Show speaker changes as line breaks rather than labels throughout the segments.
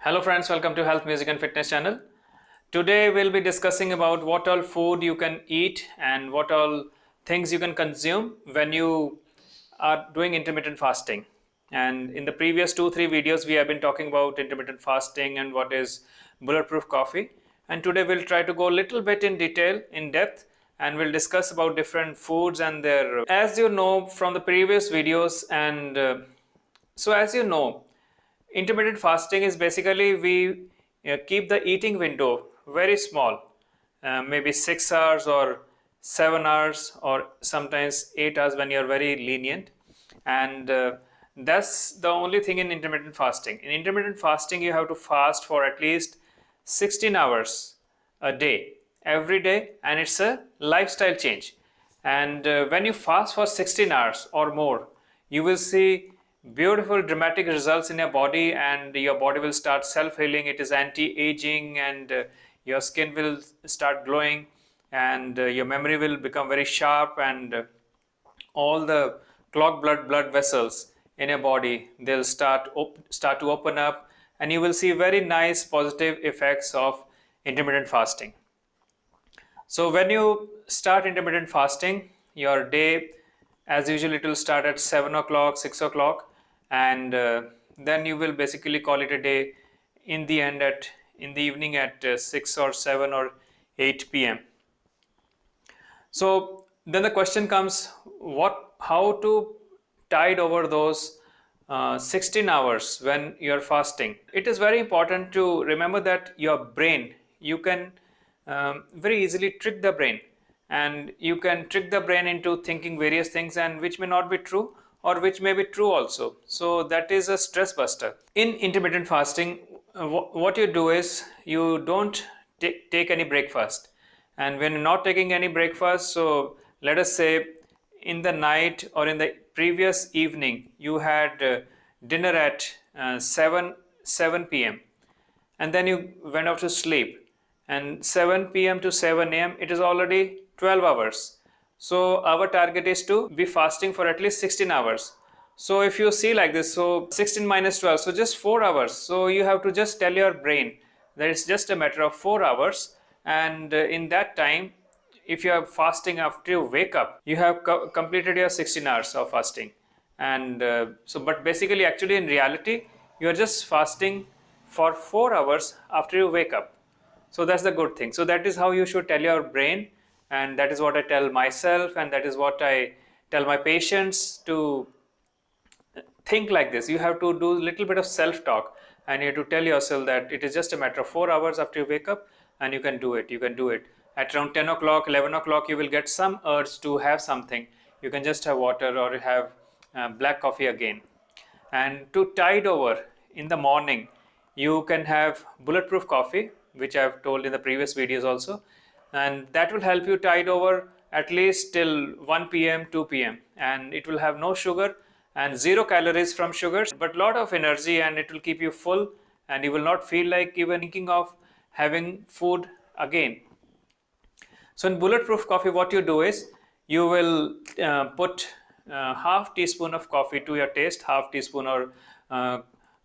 Hello friends, welcome to Health, Music and Fitness channel. Today we'll be discussing about what all food you can eat and what all things you can consume when you are doing intermittent fasting. And in the previous 2-3 videos we have been talking about intermittent fasting and what is bulletproof coffee. And today we'll try to go a little bit in detail, in depth, and we'll discuss about different foods and their, as you know from the previous videos. And so as you know, intermittent fasting is basically we keep the eating window very small, maybe 6 hours or 7 hours or sometimes 8 hours when you're very lenient. And that's the only thing in intermittent fasting. In intermittent fasting, you have to fast for at least 16 hours a day, every day, and it's a lifestyle change. And when you fast for 16 hours or more, you will see beautiful dramatic results in your body, and your body will start self-healing. It is anti-aging, and your skin will start glowing, and your memory will become very sharp, and all the clogged blood vessels in your body, they'll start to open up, and you will see very nice positive effects of intermittent fasting. So when you start intermittent fasting, your day, as usual, it will start at 7 o'clock, 6 o'clock, and then you will basically call it a day in the end in the evening at 6 or 7 or 8 p.m. So then the question comes, how to tide over those 16 hours when you're fasting. It is very important to remember that your brain, you can very easily trick the brain, and you can trick the brain into thinking various things, and which may not be true or which may be true also. So that is a stress buster. In intermittent fasting, what you do is you don't take any breakfast. And when you're not taking any breakfast, so let us say in the night or in the previous evening, you had dinner at 7 p.m. and then you went off to sleep, and 7 p.m. to 7 a.m. it is already 12 hours. So our target is to be fasting for at least 16 hours. So if you see like this, so 16 minus 12, so just 4 hours. So you have to just tell your brain that it's just a matter of 4 hours, and in that time, if you are fasting after you wake up, you have completed your 16 hours of fasting. And but basically, actually in reality, you are just fasting for 4 hours after you wake up. So that's the good thing. So that is how you should tell your brain, and that is what I tell myself, and that is what I tell my patients to think like this. You have to do a little bit of self-talk, and you have to tell yourself that it is just a matter of 4 hours after you wake up, and you can do it. You can do it. At around 10 o'clock, 11 o'clock, you will get some urge to have something. You can just have water or have black coffee again. And to tide over in the morning, you can have bulletproof coffee, which I've told in the previous videos also, and that will help you tide over at least till 1 p.m. 2 p.m. and it will have no sugar and 0 calories from sugars, but lot of energy, and it will keep you full, and you will not feel like even thinking of having food again. So in bulletproof coffee, what you do is you will put half teaspoon of coffee to your taste, half teaspoon or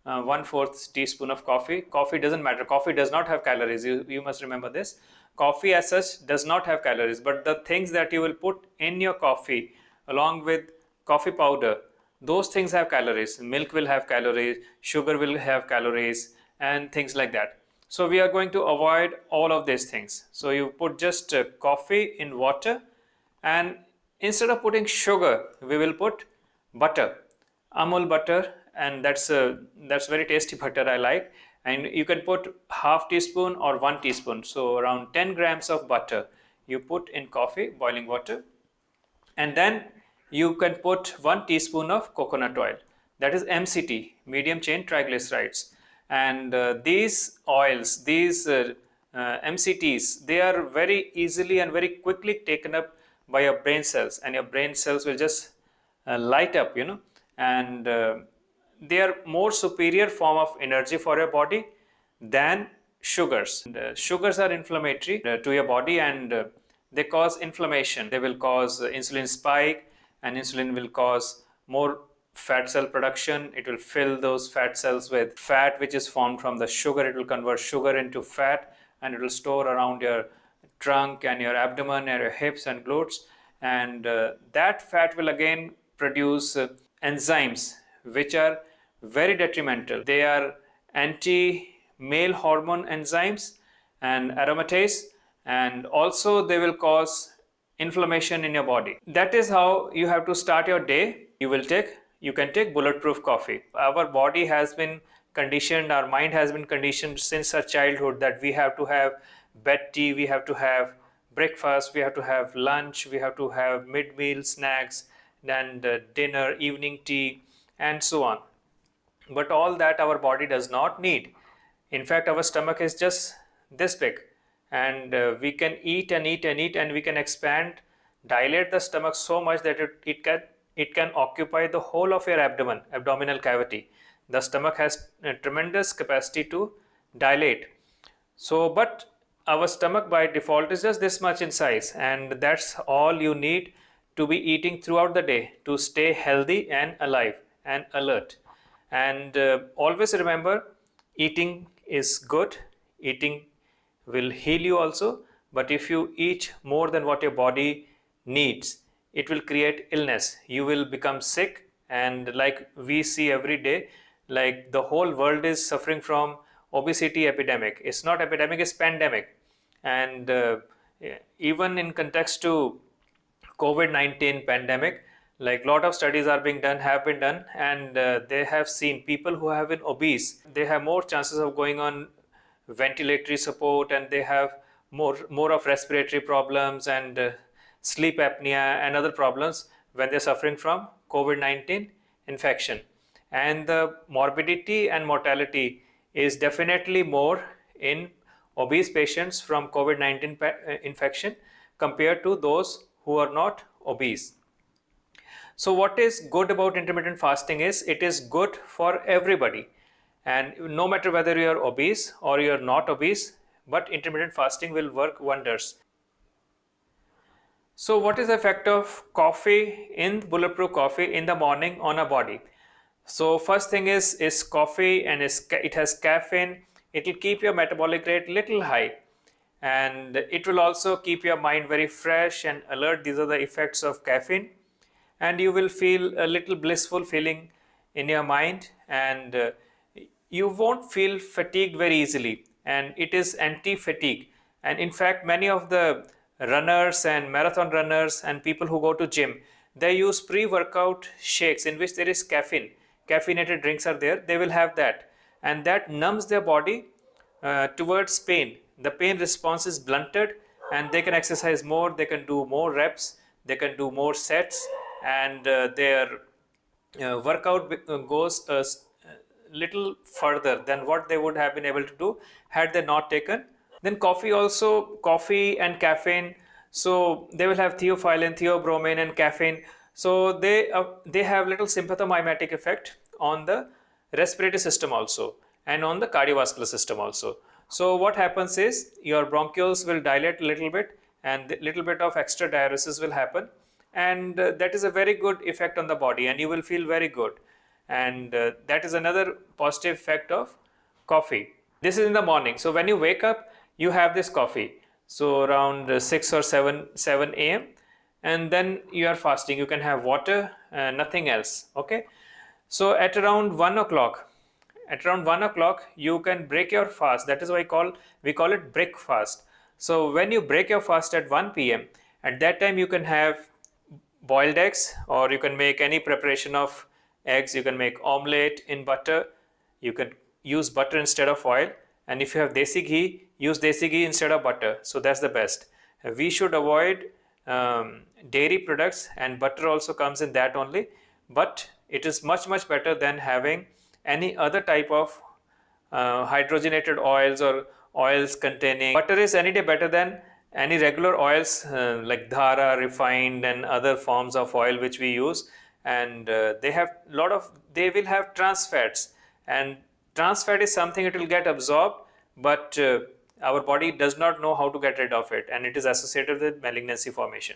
1/4 teaspoon of coffee. Coffee doesn't matter. Coffee does not have calories. You must remember this. Coffee as such does not have calories, but the things that you will put in your coffee along with coffee powder, those things have calories. Milk will have calories, sugar will have calories, and things like that. So we are going to avoid all of these things. So you put just coffee in water, and instead of putting sugar, we will put butter, Amul butter, and that's very tasty butter I like. And you can put half teaspoon or 1 teaspoon, so around 10 grams of butter you put in coffee, boiling water, and then you can put 1 teaspoon of coconut oil, that is MCT, medium chain triglycerides. And these oils, these MCTs, they are very easily and very quickly taken up by your brain cells, and your brain cells will just light up, and they are more superior form of energy for your body than sugars. And, sugars are inflammatory to your body, and they cause inflammation. They will cause insulin spike, and insulin will cause more fat cell production. It will fill those fat cells with fat which is formed from the sugar. It will convert sugar into fat, and it will store around your trunk and your abdomen and your hips and glutes. And that fat will again produce enzymes which are very detrimental. They are anti-male hormone enzymes and aromatase, and also they will cause inflammation in your body. That is how you have to start your day. You can take Bulletproof coffee. Our body has been conditioned, our mind has been conditioned since our childhood that we have to have bed tea, we have to have breakfast, we have to have lunch, we have to have mid-meal snacks, and dinner, evening tea, and so on. But all that our body does not need. In fact, our stomach is just this big, and we can eat and eat and eat, and we can expand, dilate the stomach so much that it can occupy the whole of your abdominal cavity. The stomach has a tremendous capacity to dilate. So, but our stomach by default is just this much in size, and that's all you need to be eating throughout the day to stay healthy and alive and alert. And always remember, eating is good, eating will heal you also, but if you eat more than what your body needs, it will create illness. You will become sick, and like we see every day, like the whole world is suffering from obesity epidemic. It's not epidemic, it's pandemic. And even in context to COVID-19 pandemic, like lot of studies have been done, and they have seen people who have been obese, they have more chances of going on ventilatory support, and they have more of respiratory problems and sleep apnea and other problems when they're suffering from COVID-19 infection. And the morbidity and mortality is definitely more in obese patients from COVID-19 infection compared to those who are not obese. So what is good about intermittent fasting is it is good for everybody, and no matter whether you are obese or you are not obese, but intermittent fasting will work wonders. So what is the effect of coffee in Bulletproof coffee in the morning on our body? So first thing is coffee, and it has caffeine. It will keep your metabolic rate little high, and it will also keep your mind very fresh and alert. These are the effects of caffeine. And you will feel a little blissful feeling in your mind, and you won't feel fatigued very easily, and it is anti-fatigue. And in fact, many of the runners and marathon runners and people who go to gym, they use pre-workout shakes in which there is caffeinated drinks are there. They will have that, and that numbs their body towards pain. The pain response is blunted, and they can exercise more, they can do more reps, they can do more sets, and their workout goes a little further than what they would have been able to do had they not taken. Then coffee and caffeine, so they will have theophylline, theobromine, and caffeine. So they have little sympathomimetic effect on the respiratory system also, and on the cardiovascular system also. So what happens is your bronchioles will dilate a little bit, and a little bit of extra diuresis will happen, and that is a very good effect on the body, and you will feel very good. And that is another positive effect of coffee. This is in the morning. So when you wake up, you have this coffee, so around 6 or 7 a.m., and then you are fasting. You can have water, nothing else. Okay, so at around 1 o'clock, you can break your fast. That is why we call it break fast. So when you break your fast at 1 p.m., at that time you can have boiled eggs, or you can make any preparation of eggs. You can make omelette in butter. You can use butter instead of oil, and if you have desi ghee, use desi ghee instead of butter. So that's the best. We should avoid dairy products, and butter also comes in that only, but it is much better than having any other type of hydrogenated oils or oils containing. Butter is any day better than any regular oils like dhara, refined, and other forms of oil which we use. And they will have trans fats, and trans fat is something it will get absorbed, but our body does not know how to get rid of it, and it is associated with malignancy formation.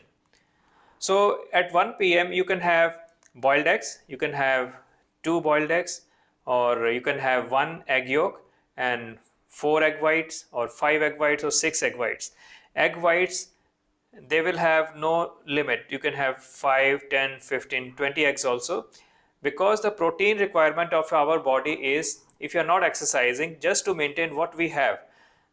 So at 1 p.m. you can have boiled eggs. You can have 2 boiled eggs, or you can have 1 egg yolk and 4 egg whites, or 5 egg whites, or 6 egg whites. Egg whites, they will have no limit. You can have 5, 10, 15, 20 eggs also, because the protein requirement of our body is, if you are not exercising, just to maintain what we have,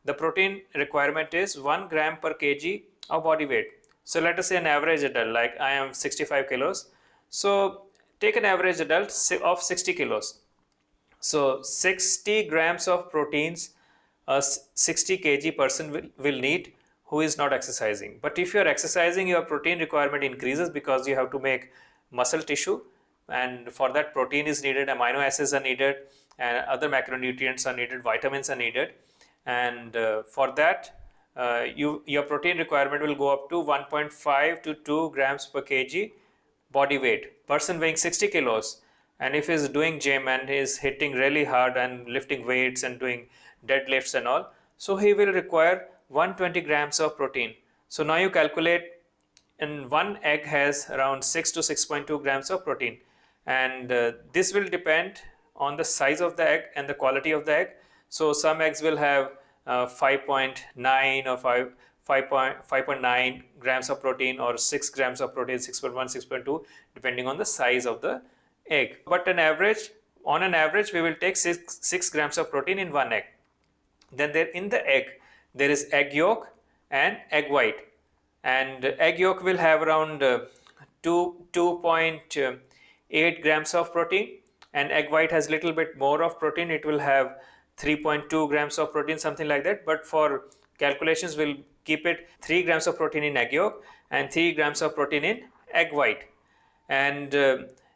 the protein requirement is 1 gram per kg of body weight. So let us say an average adult, like I am 65 kilos. So take an average adult of 60 kilos. So 60 grams of proteins a 60 kg person will need who is not exercising. But if you are exercising, your protein requirement increases because you have to make muscle tissue, and for that protein is needed, amino acids are needed, and other macronutrients are needed, vitamins are needed. And for that, your protein requirement will go up to 1.5 to 2 grams per kg body weight. Person weighing 60 kilos, and if he's doing gym and he's hitting really hard and lifting weights and doing deadlifts and all, so he will require 120 grams of protein. So now you calculate, and 1 egg has around 6 to 6.2 grams of protein, and this will depend on the size of the egg and the quality of the egg. So some eggs will have 5.9 or 5.9 grams of protein, or 6 grams of protein, 6.1, 6.2, depending on the size of the egg. But on an average, we will take 6 grams of protein in 1 egg. Then in the egg, there is egg yolk and egg white. And egg yolk will have around 2.8 grams of protein, and egg white has little bit more of protein. It will have 3.2 grams of protein, something like that. But for calculations, we'll keep it 3 grams of protein in egg yolk and 3 grams of protein in egg white. And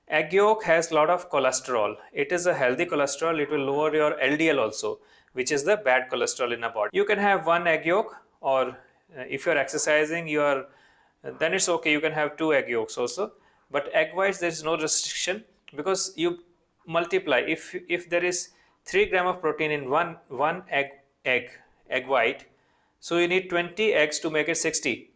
egg yolk has a lot of cholesterol. It is a healthy cholesterol. It will lower your LDL also, which is the bad cholesterol in our body. You can have 1 egg yolk, or if you're exercising, then it's okay. You can have 2 egg yolks also. But egg whites, there is no restriction, because you multiply. If there is 3 gram of protein in one egg white, so you need 20 eggs to make it 60.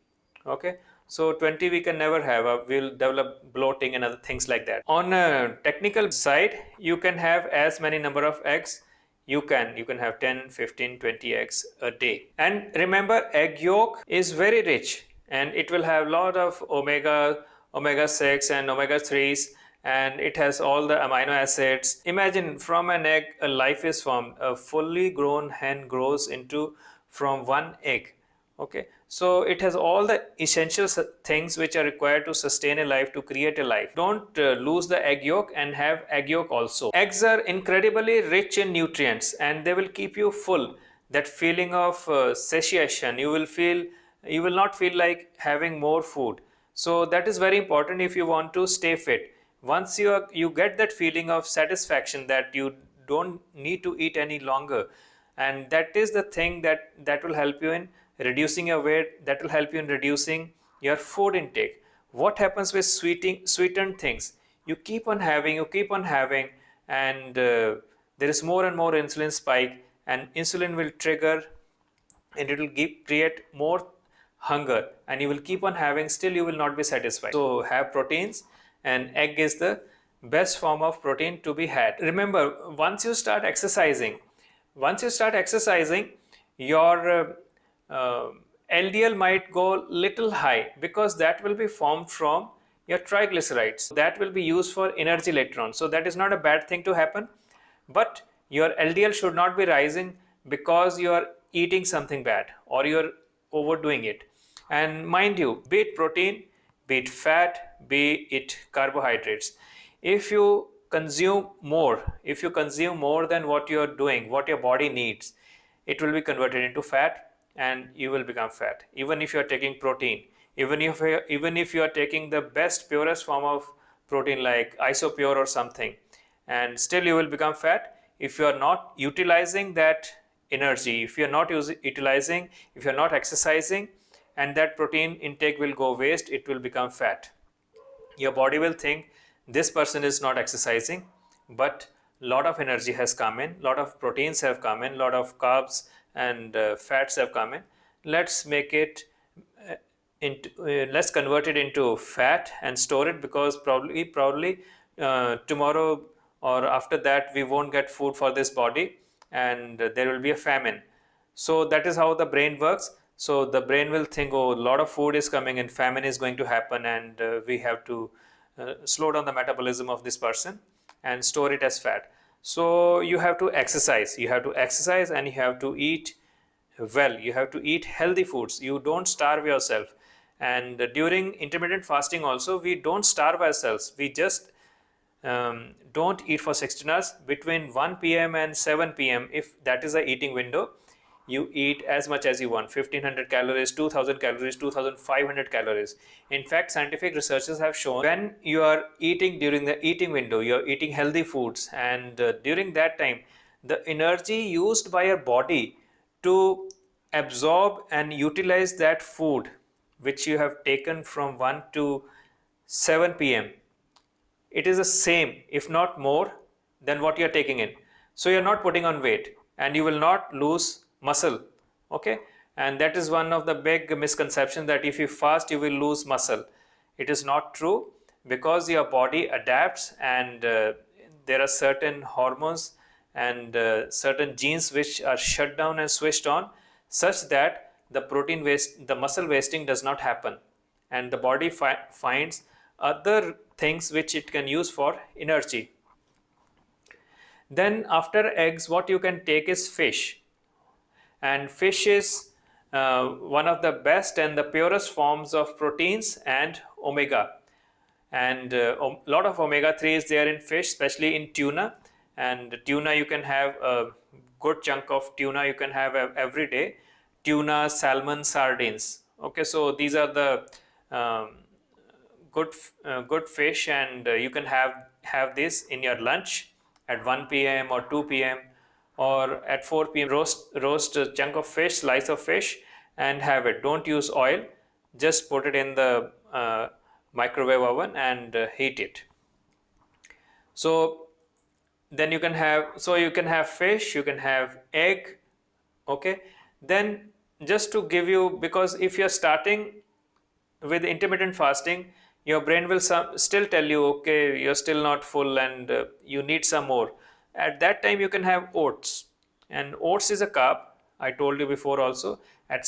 Okay, so 20 we can never have. We'll develop bloating and other things like that. On a technical side, you can have as many number of eggs. You can have 10, 15, 20 eggs a day. And remember, egg yolk is very rich, and it will have a lot of omega-6 and omega-3s, and it has all the amino acids. Imagine, from an egg a life is formed. A fully grown hen grows from 1 egg. Okay, so it has all the essential things which are required to sustain a life, to create a life. Don't lose the egg yolk, and have egg yolk also. Eggs are incredibly rich in nutrients, and they will keep you full. That feeling of satiation, you will not feel like having more food. So that is very important if you want to stay fit. Once you get that feeling of satisfaction, that you don't need to eat any longer, and that is the thing that will help you in reducing your weight, that will help you in reducing your food intake. What happens with sweetened things? You keep on having, and there is more and more insulin spike, and insulin will trigger, and it will create more hunger, and you will keep on having, still you will not be satisfied. So have proteins, and egg is the best form of protein to be had. Remember, once you start exercising, your LDL might go little high, because that will be formed from your triglycerides. That will be used for energy later on. So that is not a bad thing to happen. But your LDL should not be rising because you are eating something bad, or you're overdoing it. And mind you, be it protein, be it fat, be it carbohydrates, if you consume more than what you're doing, what your body needs, it will be converted into fat, and you will become fat. Even if you are taking protein, even if you are taking the best, purest form of protein like isopure or something, and still you will become fat if you are not utilizing that energy, if you are not exercising, and that protein intake will go waste. It will become fat. Your body will think, this person is not exercising, but lot of energy has come in, lot of proteins have come in, lot of carbs and fats have come in. Let's make it let's convert it into fat and store it, because probably tomorrow or after that we won't get food for this body, and there will be a famine. So that is how the brain works. So the brain will think, oh, a lot of food is coming and famine is going to happen, and we have to slow down the metabolism of this person and store it as fat. So you have to exercise, and you have to eat well, you have to eat healthy foods, you don't starve yourself. And during intermittent fasting also, we don't starve ourselves, we just don't eat for 16 hours. Between 1 p.m. and 7 p.m., if that is the eating window, you eat as much as you want, 1500 calories, 2000 calories, 2500 calories. In fact, scientific researchers have shown when you are eating during the eating window, you are eating healthy foods, and during that time, the energy used by your body to absorb and utilize that food which you have taken from 1 to 7 p.m., it is the same, if not more, than what you're taking in. So you're not putting on weight and you will not lose muscle. Okay. And that is one of the big misconceptions, that if you fast, you will lose muscle. It is not true, because your body adapts, and there are certain hormones and certain genes which are shut down and switched on, such that the protein waste, the muscle wasting does not happen, and the body finds other things which it can use for energy. Then after eggs, what you can take is fish, and fish is one of the best and the purest forms of proteins and omega, and a lot of omega-3 is there in fish, especially in tuna. And tuna, you can have a good chunk of tuna, you can have every day: tuna, salmon, sardines. Okay, so these are the um, good fish, and you can have this in your lunch at 1 p.m. or 2 p.m. or at 4 p.m. Roast a chunk of fish, slice of fish, and have it. Don't use oil, just put it in the microwave oven and heat it. So then you can have fish, you can have egg. Okay, then just to give you, because if you're starting with intermittent fasting, your brain will still tell you, okay, you're still not full, and you need some more. At that time, you can have oats, and oats is a carb. I told you before also. At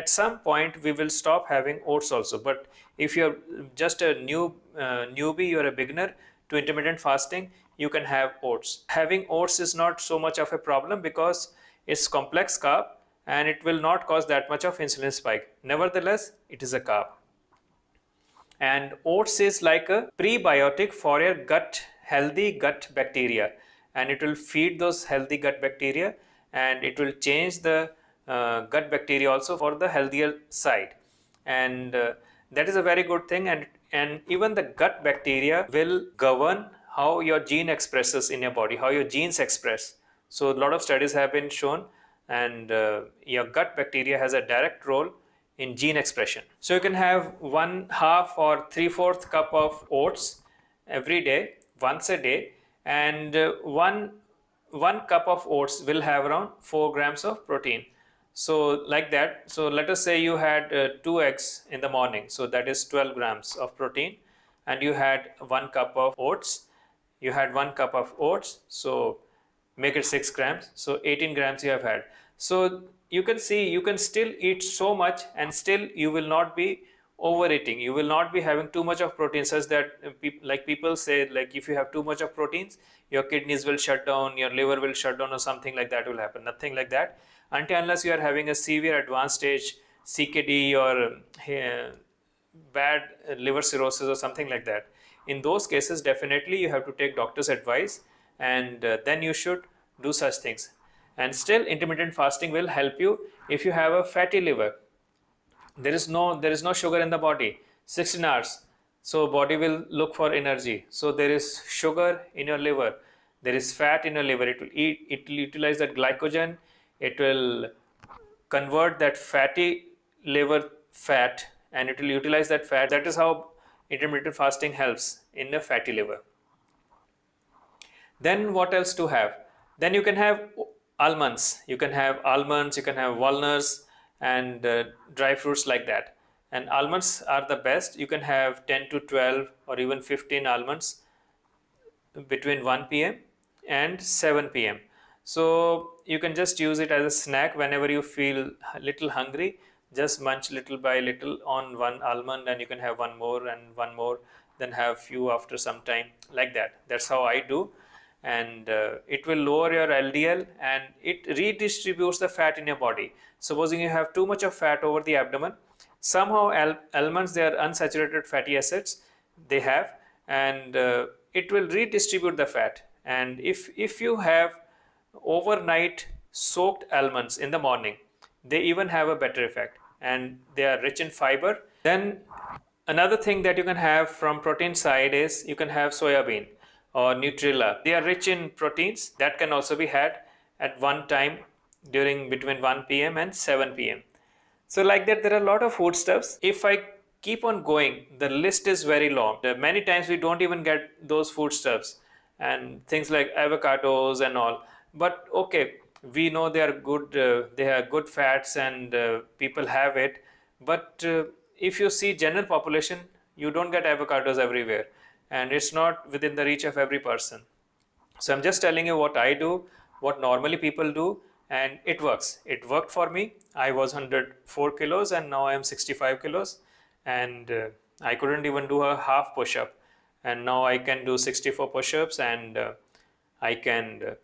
some point, we will stop having oats also. But if you're just a newbie, you're a beginner to intermittent fasting, you can have oats. Having oats is not so much of a problem, because it's complex carb and it will not cause that much of insulin spike. Nevertheless, it is a carb. And oats is like a prebiotic for your healthy gut bacteria, and it will feed those healthy gut bacteria, and it will change the gut bacteria also for the healthier side. And that is a very good thing. And even the gut bacteria will govern how your gene expresses in your body, how your genes express. So a lot of studies have been shown, and your gut bacteria has a direct role in gene expression. So you can have 1/2 or 3/4 cup of oats every day, once a day, and one cup of oats will have around 4 grams of protein. So like that. So let us say you had 2 eggs in the morning, so that is 12 grams of protein, and you had 1 cup of oats. You had 1 cup of oats, so make it 6 grams, so 18 grams you have had. So you can see, you can still eat so much, and still you will not be overeating. You will not be having too much of protein, such that like people say, like if you have too much of proteins, your kidneys will shut down, your liver will shut down, or something like that will happen. Nothing like that, unless you are having a severe advanced stage CKD or bad liver cirrhosis or something like that. In those cases, definitely you have to take doctor's advice, and then you should do such things. And still, intermittent fasting will help you if you have a fatty liver. There is no sugar in the body, 16 hours. So body will look for energy. So there is sugar in your liver, there is fat in your liver. It will utilize that glycogen. It will convert that fatty liver fat, and it will utilize that fat. That is how intermittent fasting helps in the fatty liver. Then what else to have? Then you can have almonds. You can have walnuts and dry fruits like that. And almonds are the best. You can have 10 to 12 or even 15 almonds between 1 p.m. and 7 p.m. So you can just use it as a snack whenever you feel a little hungry. Just munch little by little on one almond, and you can have one more and one more, then have few after some time, like that. That's how I do. And it will lower your LDL and it redistributes the fat in your body. Supposing you have too much of fat over the abdomen, somehow almonds, they are unsaturated fatty acids they have, and it will redistribute the fat. And if you have overnight soaked almonds in the morning, they even have a better effect, and they are rich in fiber. Then another thing that you can have from protein side is you can have soya bean or Nutrilla. They are rich in proteins that can also be had at one time during between 1 p.m. and 7 p.m. So like that, there are a lot of foodstuffs. If I keep on going, the list is very long. Many times we don't even get those foodstuffs and things like avocados and all. But okay, we know they are good. They have good fats, and people have it. But if you see general population, you don't get avocados everywhere, and it's not within the reach of every person. So I'm just telling you what I do, what normally people do, and it works. It worked for me. I was 104 kilos and now I am 65 kilos, and I couldn't even do a half push-up, and now I can do 64 push-ups, and I can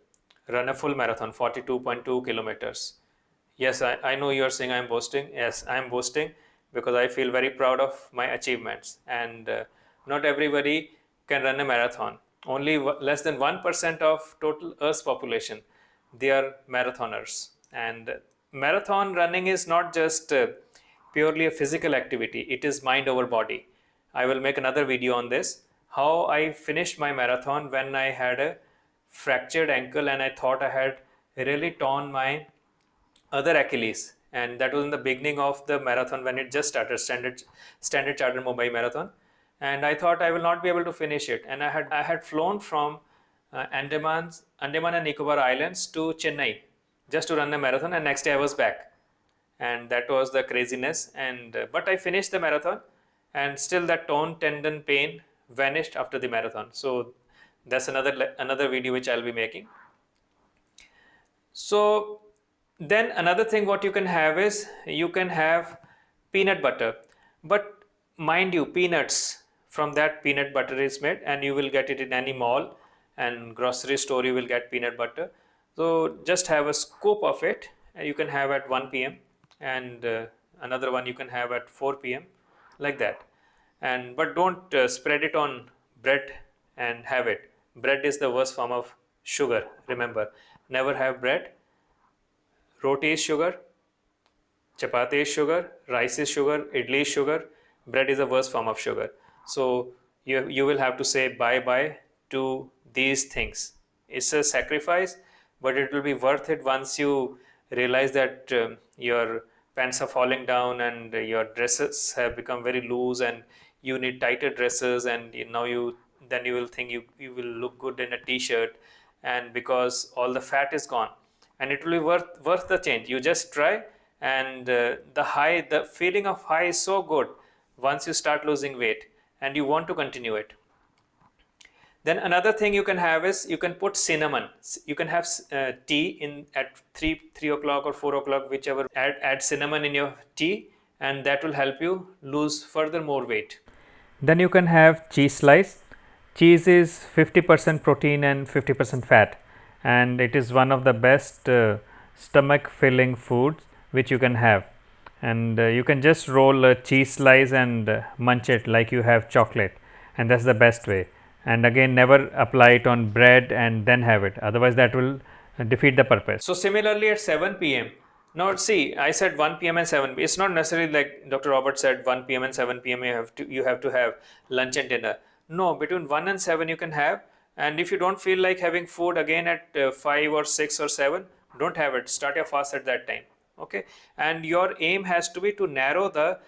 run a full marathon, 42.2 kilometers. Yes, I know you are saying I'm boasting. Yes, I'm boasting because I feel very proud of my achievements. And not everybody can run a marathon. Only less than 1% of total Earth's population, they are marathoners. And marathon running is not just purely a physical activity. It is mind over body. I will make another video on this. How I finished my marathon when I had a fractured ankle and I thought I had really torn my other Achilles, and that was in the beginning of the marathon when it just started, standard chartered Mumbai marathon. And I thought I will not be able to finish it, and I had flown from Andaman and Nicobar Islands to Chennai just to run the marathon, and next day I was back, and that was the craziness. And but I finished the marathon, and still that torn tendon pain vanished after the marathon. So that's another video which I'll be making. So then another thing what you can have is you can have peanut butter, but mind you, peanuts, from that peanut butter is made, and you will get it in any mall and grocery store. You will get peanut butter. So just have a scoop of it, and you can have at 1 p.m. and another one you can have at 4 p.m. like that. And but don't spread it on bread and have it. Bread is the worst form of sugar. Remember, never have bread. Roti is sugar, chapati is sugar, rice is sugar, idli is sugar, bread is the worst form of sugar. So you will have to say bye-bye to these things. It's a sacrifice, but it will be worth it once you realize that your pants are falling down and your dresses have become very loose and you need tighter dresses, and now you will think you will look good in a t-shirt, and because all the fat is gone, and it will be worth the change. You just try, and the feeling of high is so good once you start losing weight, and you want to continue it. Then another thing you can have is you can put cinnamon. You can have tea in at 3 o'clock or 4 o'clock, whichever. Add cinnamon in your tea, and that will help you lose further more weight. Then you can have cheese slice. Cheese is 50% protein and 50% fat, and it is one of the best stomach filling foods which you can have. And you can just roll a cheese slice and munch it like you have chocolate, and that's the best way. And again, never apply it on bread and then have it, otherwise that will defeat the purpose. So similarly at 7 p.m. Now see, I said 1 p.m. and 7 p.m. It's not necessarily like Dr. Robert said 1 p.m. and 7 p.m. you have to have lunch and dinner. No, between 1 and 7 you can have, and if you don't feel like having food again at 5 or 6 or 7, don't have it. Start your fast at that time. Okay, and your aim has to be to narrow the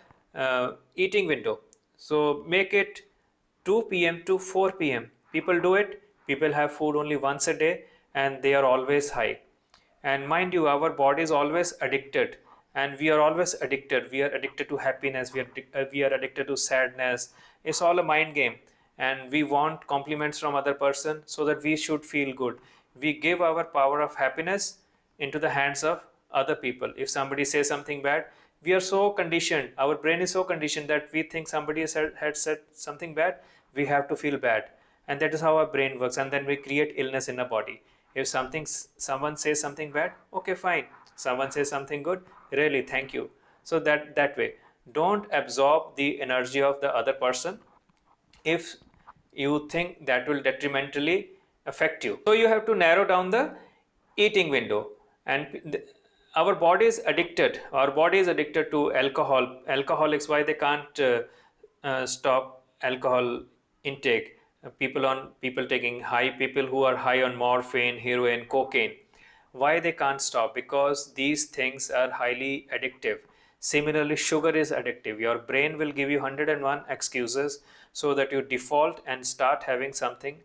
eating window. So make it 2 p.m. to 4 p.m. People do it. People have food only once a day, and they are always high. And mind you, our body is always addicted, and we are always addicted. We are addicted to happiness, we are addicted to sadness. It's all a mind game, and we want compliments from other person so that we should feel good. We give our power of happiness into the hands of other people. If somebody says something bad, we are so conditioned, our brain is so conditioned that we think somebody had said something bad, we have to feel bad. And that is how our brain works, and then we create illness in the body. If someone says something bad, okay, fine. Someone says something good, really, thank you. So that way, don't absorb the energy of the other person if you think that will detrimentally affect you. So you have to narrow down the eating window. And our body is addicted. Our body is addicted to alcohol. Alcoholics, why they can't stop alcohol intake? People taking high, people who are high on morphine, heroin, cocaine. Why they can't stop? Because these things are highly addictive. Similarly, sugar is addictive. Your brain will give you 101 excuses so that you default and start having something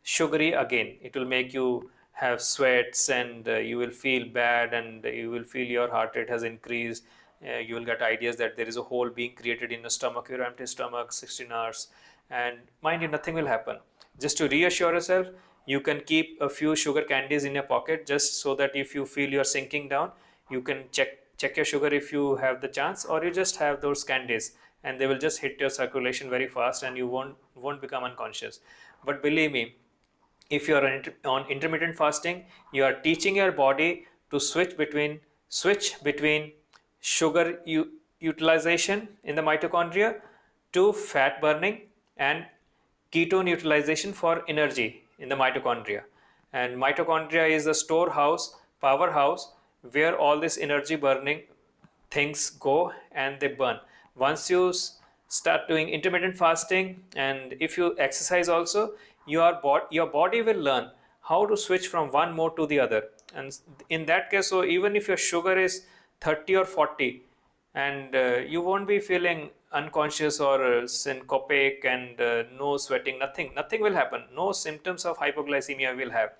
sugary again. It will make you have sweats, and you will feel bad, and you will feel your heart rate has increased. You will get ideas that there is a hole being created in the stomach, your empty stomach, 16 hours. And mind you, nothing will happen. Just to reassure yourself, you can keep a few sugar candies in your pocket, just so that if you feel you're sinking down, you can check your sugar if you have the chance, or you just have those candies, and they will just hit your circulation very fast, and you won't become unconscious. But believe me, if you are on intermittent fasting, you are teaching your body to switch between sugar utilization in the mitochondria to fat burning and ketone utilization for energy in the mitochondria. And mitochondria is the powerhouse, where all this energy burning things go and they burn. Once you start doing intermittent fasting, and if you exercise also, your body will learn how to switch from one mode to the other. And in that case, so even if your sugar is 30 or 40, and you won't be feeling unconscious or syncopic, and no sweating, nothing will happen. No symptoms of hypoglycemia will have,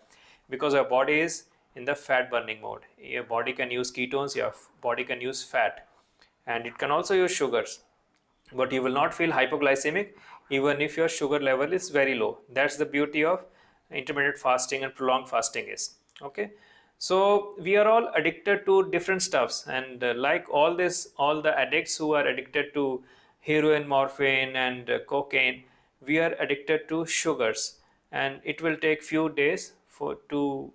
because your body is in the fat burning mode. Your body can use ketones, your body can use fat, and it can also use sugars, but you will not feel hypoglycemic even if your sugar level is very low. That's the beauty of intermittent fasting and prolonged fasting is. Okay, so we are all addicted to different stuffs, and like all the addicts who are addicted to heroin, morphine, and cocaine, we are addicted to sugars, and it will take few days to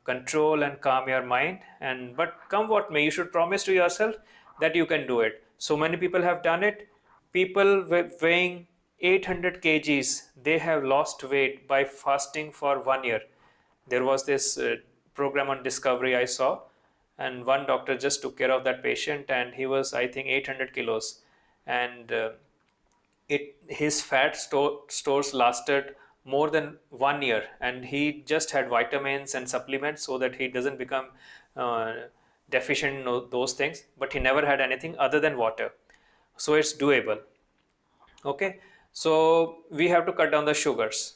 control and calm your mind. And but come what may, you should promise to yourself that you can do it. So many people have done it. People weighing 800 kgs, they have lost weight by fasting for 1 year. There was this program on Discovery I saw, and one doctor just took care of that patient, and he was, I think, 800 kilos. And his fat stores lasted more than 1 year, and he just had vitamins and supplements so that he doesn't become uh, deficient in those things, but he never had anything other than water. So it's doable. Okay, so we have to cut down the sugars.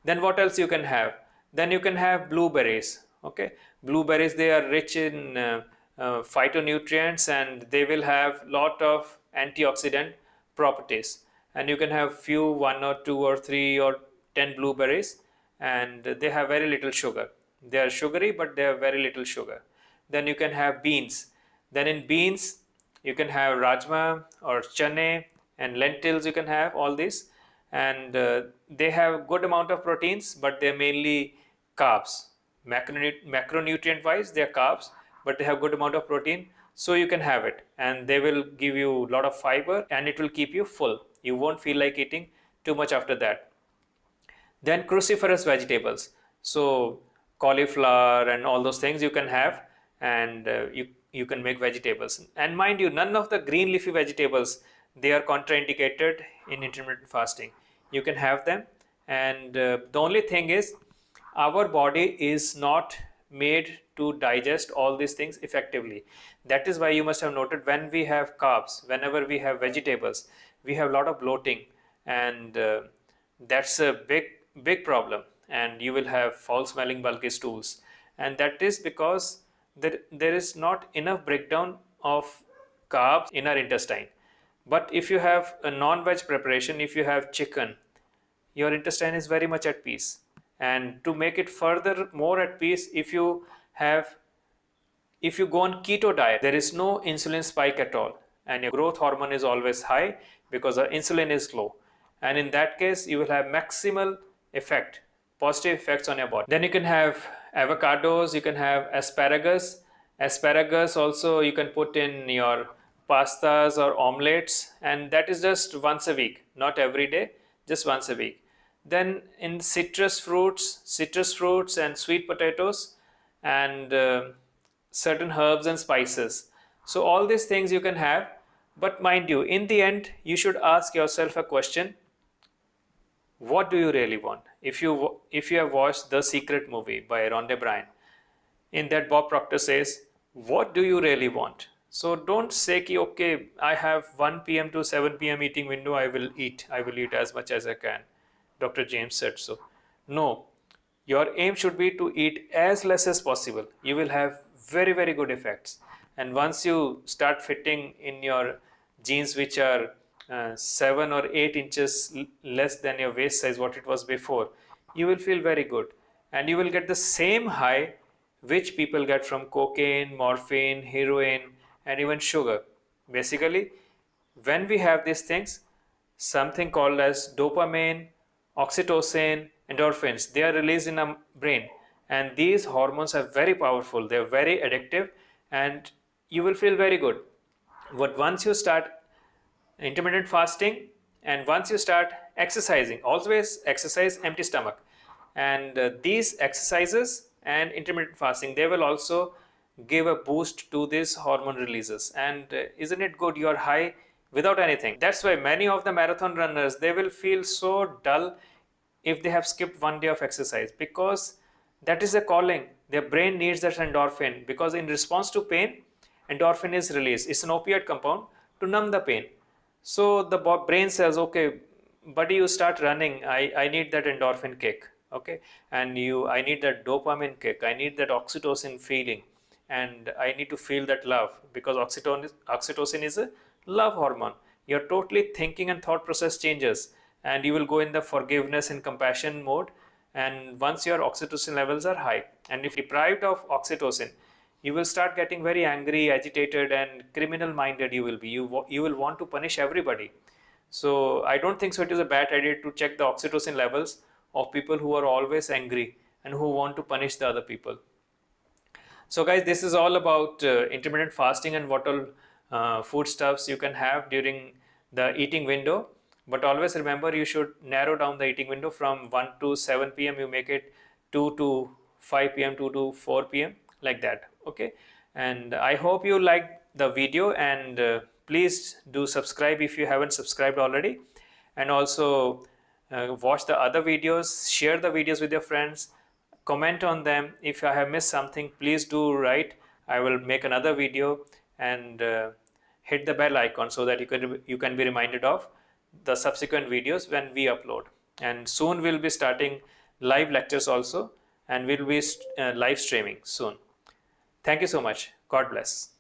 Then what else you can have? Then you can have blueberries. Okay, blueberries, they are rich in phytonutrients, and they will have lot of antioxidant properties. And you can have few, one or two or three or 10 blueberries, and they have very little sugar. They are sugary, but they have very little sugar. Then you can have beans. Then in beans, you can have rajma or chane, and lentils, you can have all these. And they have good amount of proteins, but they're mainly carbs. Macronutrient wise, they're carbs, but they have good amount of protein. So you can have it, and they will give you a lot of fiber, and it will keep you full. You won't feel like eating too much after that. Then cruciferous vegetables, so cauliflower and all those things you can have, and you can make vegetables. And mind you, none of the green leafy vegetables, they are contraindicated in intermittent fasting. You can have them, and the only thing is, our body is not made to digest all these things effectively. That is why you must have noted, when we have carbs, whenever we have vegetables, we have a lot of bloating, and that's a big problem, and you will have foul smelling bulky stools. And that is because there is not enough breakdown of carbs in our intestine. But if you have a non-veg preparation, if you have chicken, your intestine is very much at peace. And to make it further more at peace, if you go on keto diet, there is no insulin spike at all, and your growth hormone is always high because the insulin is low. And in that case, you will have maximal effect, positive effects on your body. Then you can have avocados, you can have asparagus. Asparagus also you can put in your pastas or omelets, and that is just once a week, not every day, just once a week. Then in citrus fruits and sweet potatoes, and certain herbs and spices. So all these things you can have, but mind you, in the end, you should ask yourself a question: what do you really want? If you have watched The Secret movie by Rhonda Byrne, in that Bob Proctor says, what do you really want? So don't say ki, okay, I have 1 p.m. to 7 p.m. eating window, I will eat as much as I can. Dr. James said so. No, your aim should be to eat as less as possible. You will have very, very good effects. And once you start fitting in your jeans, which are 7 or 8 inches less than your waist size, what it was before, you will feel very good. And you will get the same high which people get from cocaine, morphine, heroin, and even sugar. Basically, when we have these things, something called as dopamine, oxytocin, endorphins, they are released in our brain, and these hormones are very powerful, they are very addictive, and you will feel very good. But once you start intermittent fasting and once you start exercising, always exercise empty stomach, and these exercises and intermittent fasting, they will also give a boost to these hormone releases. And isn't it good, you are high without anything. That's why many of the marathon runners, they will feel so dull if they have skipped 1 day of exercise, because that is a calling. Their brain needs that endorphin, because in response to pain, endorphin is released. It's an opioid compound to numb the pain. So the brain says, okay, buddy, you start running, I need that endorphin kick, okay, and I need that dopamine kick, I need that oxytocin feeling, and I need to feel that love, because oxytocin is a love hormone. Your totally thinking and thought process changes, and you will go in the forgiveness and compassion mode. And once your oxytocin levels are high, and if deprived of oxytocin, you will start getting very angry, agitated, and criminal minded. You will be, you will want to punish everybody. So I don't think so it is a bad idea to check the oxytocin levels of people who are always angry and who want to punish the other people. So guys, this is all about intermittent fasting and what all foodstuffs you can have during the eating window. But always remember, you should narrow down the eating window from 1 to 7 p.m. You make it 2 to 5 p.m., 2 to 4 p.m. like that. Okay. And I hope you liked the video, and please do subscribe if you haven't subscribed already. And also watch the other videos, share the videos with your friends, comment on them. If I have missed something, please do write. I will make another video, and hit the bell icon so that you can be reminded of the subsequent videos when we upload. And soon we'll be starting live lectures also, and we'll be live streaming soon. Thank you so much. God bless.